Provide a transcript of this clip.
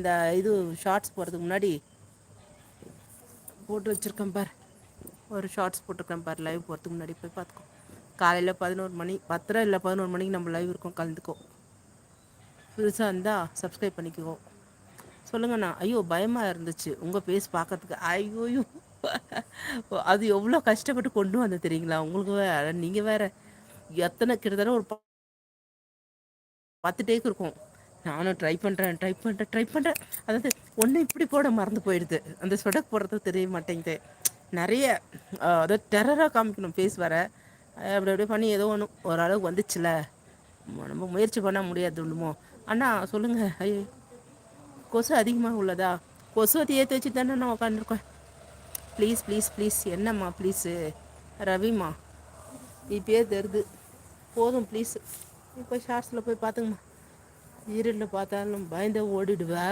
அந்த இது ஷார்ட்ஸ் போகிறதுக்கு முன்னாடி போட்டு வச்சுருக்கேன் பார், ஒரு ஷார்ட்ஸ் போட்டிருக்கேன் பார், லைவ் போகிறதுக்கு முன்னாடி போய் பார்த்துக்கோ. காலையில் 11 மணி 10 இல்லை 11 மணிக்கு நம்ம லைவ் இருக்கோம், கலந்துக்கோ. புதுசாக இருந்தால் சப்ஸ்கிரைப் பண்ணிக்குவோம். சொல்லுங்கண்ணா. ஐயோ பயமாக இருந்துச்சு உங்கள் பேஸ் பார்க்கறதுக்கு. ஐயோயோ அது எவ்வளோ கஷ்டப்பட்டு கொண்டு வந்து தெரியுங்களா உங்களுக்கு வேற. நீங்கள் வேற எத்தனை கிட்டத்தட்ட ஒரு 10 டேக் இருக்கும். நானும் ட்ரை பண்ணுறேன். அதாவது ஒன்று இப்படி போட மறந்து போயிடுது, அந்த சொடக் போடுறது தெரிய மாட்டேங்குது. நிறைய அதாவது டெரராக காமிக்கணும் ஃபேஸ் வர. அப்படி அப்படியே பண்ணி ஏதோ ஒன்று ஓரளவுக்கு வந்துச்சுல. நம்ம முயற்சி பண்ண முடியாது ஒன்றுமோ. அண்ணா சொல்லுங்கள். ஐயோ கொசு அதிகமாக உள்ளதா? கொசு அதை ஏற்றி வச்சு தானே நான் உட்காந்துருக்கேன். ப்ளீஸ் ப்ளீஸ் ப்ளீஸ், என்னம்மா ப்ளீஸு? ரவிம்மா இப்பயே தெரியுது, போதும் ப்ளீஸு. இப்போ ஷார்ட்ஸில் போய் பார்த்துங்கம்மா. ஈரலில் பார்த்தாலும் பயந்து ஓடிடுவா.